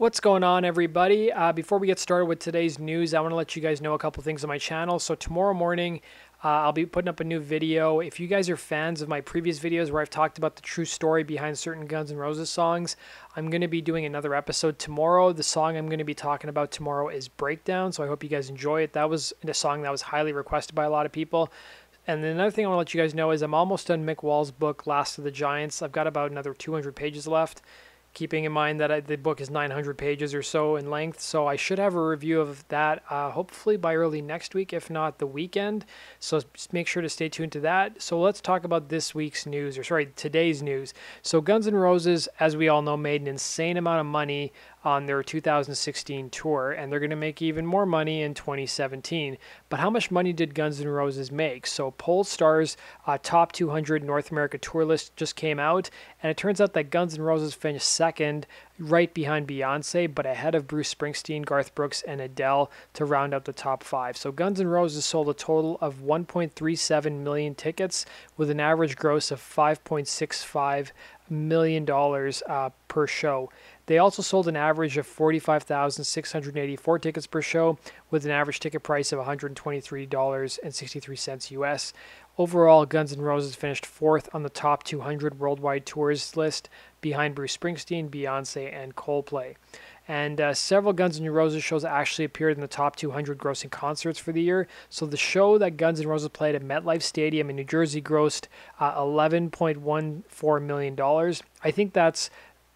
What's going on, everybody? Before we get started with today's news, I want to let you guys know a couple things on my channel. So tomorrow morning, I'll be putting up a new video. If you guys are fans of my previous videos where I've talked about the true story behind certain Guns N' Roses songs, I'm going to be doing another episode tomorrow. The song I'm going to be talking about tomorrow is Breakdown, so I hope you guys enjoy it. That was a song that was highly requested by a lot of people. And then another thing I want to let you guys know is I'm almost done Mick Wall's book, Last of the Giants. I've got about another 200 pages left, keeping in mind that the book is 900 pages or so in length. So I should have a review of that hopefully by early next week, if not the weekend. So just make sure to stay tuned to that. So let's talk about this week's news, or sorry, today's news. So Guns N' Roses, as we all know, made an insane amount of money on their 2016 tour, and they're going to make even more money in 2017. But how much money did Guns N' Roses make? So Pollstar's top 200 North America tour list just came out, and it turns out that Guns N' Roses finished second, right behind Beyonce, but ahead of Bruce Springsteen, Garth Brooks, and Adele to round out the top 5. So Guns N' Roses sold a total of 1.37 million tickets with an average gross of $5.65 million per show. They also sold an average of 45,684 tickets per show with an average ticket price of $123.63 US. Overall, Guns N' Roses finished 4th on the top 200 worldwide tours list behind Bruce Springsteen, Beyonce, and Coldplay. And several Guns N' Roses shows actually appeared in the top 200 grossing concerts for the year. So the show that Guns N' Roses played at MetLife Stadium in New Jersey grossed $11.14 million. I think that's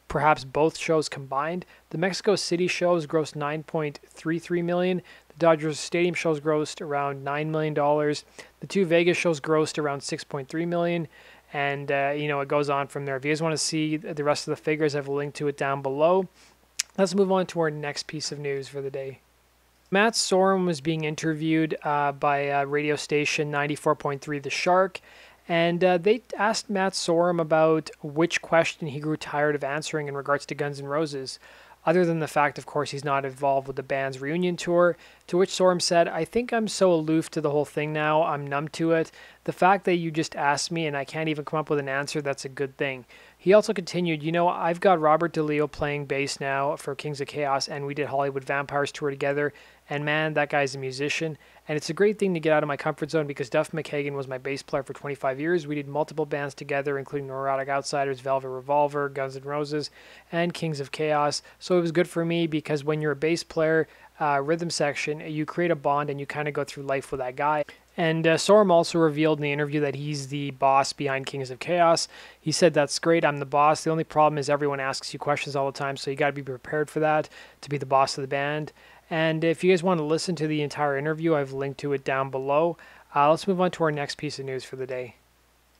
perhaps both shows combined. The Mexico City shows grossed $9.33 million. The Dodgers Stadium shows grossed around $9 million. The two Vegas shows grossed around $6.3 million. And, it goes on from there. If you guys want to see the rest of the figures, I have a link to it down below. Let's move on to our next piece of news for the day. Matt Sorum was being interviewed by radio station 94.3 The Shark. And they asked Matt Sorum about which question he grew tired of answering in regards to Guns N' Roses, other than the fact, of course, he's not involved with the band's reunion tour, to which Sorum said, "I think I'm so aloof to the whole thing now, I'm numb to it. The fact that you just asked me and I can't even come up with an answer, that's a good thing." He also continued, "I've got Robert DeLeo playing bass now for Kings of Chaos, and we did Hollywood Vampires tour together, and man, that guy's a musician. And it's a great thing to get out of my comfort zone because Duff McKagan was my bass player for 25 years. We did multiple bands together, including Neurotic Outsiders, Velvet Revolver, Guns N' Roses, and Kings of Chaos. So it was good for me because when you're a bass player, rhythm section, you create a bond and you kind of go through life with that guy." And Sorum also revealed in the interview that he's the boss behind Kings of Chaos. He said, "That's great, I'm the boss. The only problem is everyone asks you questions all the time, so you got to be prepared for that, to be the boss of the band." And if you guys want to listen to the entire interview, I've linked to it down below. Let's move on to our next piece of news for the day.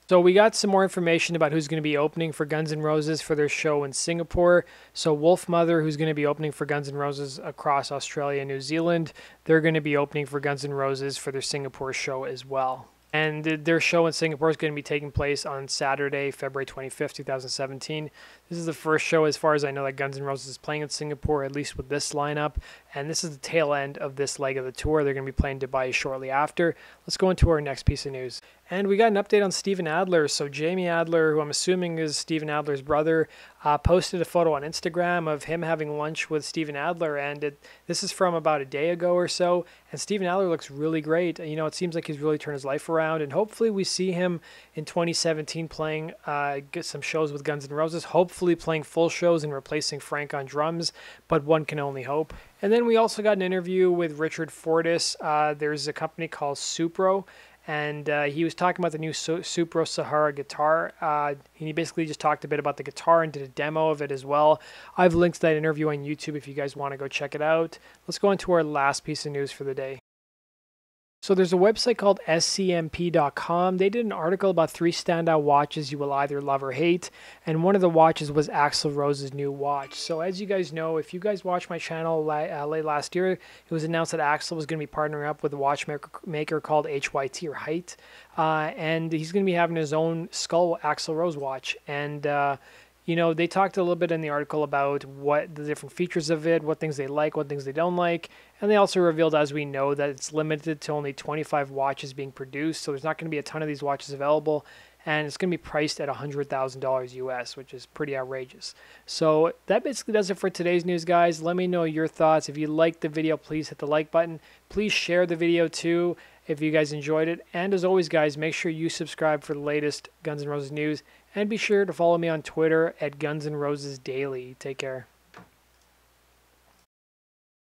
So we got some more information about who's going to be opening for Guns N' Roses for their show in Singapore. So Wolfmother, who's going to be opening for Guns N' Roses across Australia and New Zealand, they're going to be opening for Guns N' Roses for their Singapore show as well. And their show in Singapore is going to be taking place on Saturday, February 25th, 2017. This is the first show, as far as I know, that Guns N' Roses is playing in Singapore, at least with this lineup. And this is the tail end of this leg of the tour. They're going to be playing Dubai shortly after. Let's go into our next piece of news. And we got an update on Steven Adler. So Jamie Adler, who I'm assuming is Steven Adler's brother, posted a photo on Instagram of him having lunch with Steven Adler. And this is from about a day ago or so. And Steven Adler looks really great. It seems like he's really turned his life around. And hopefully we see him in 2017 playing get some shows with Guns N' Roses. Hopefully playing full shows and replacing Frank on drums. But one can only hope. And then we also got an interview with Richard Fortus. There's a company called Supro. And he was talking about the new Supro Sahara guitar. He basically just talked a bit about the guitar and did a demo of it as well. I've linked that interview on YouTube if you guys want to go check it out. Let's go into our last piece of news for the day. So there's a website called scmp.com. They did an article about 3 standout watches you will either love or hate, and one of the watches was Axl Rose's new watch. So as you guys know, if you guys watched my channel late last year, it was announced that Axl was going to be partnering up with a watchmaker called HYT or Height, and he's going to be having his own skull Axl Rose watch. And they talked a little bit in the article about what the different features of it, what things they like, what things they don't like. And they also revealed, as we know, that it's limited to only 25 watches being produced. So there's not going to be a ton of these watches available. and it's going to be priced at $100,000 US, which is pretty outrageous. So that basically does it for today's news, guys. Let me know your thoughts. If you liked the video, please hit the like button. Please share the video too if you guys enjoyed it. And as always, guys, make sure you subscribe for the latest Guns N' Roses news, and be sure to follow me on Twitter at Guns N' Roses Daily. Take care.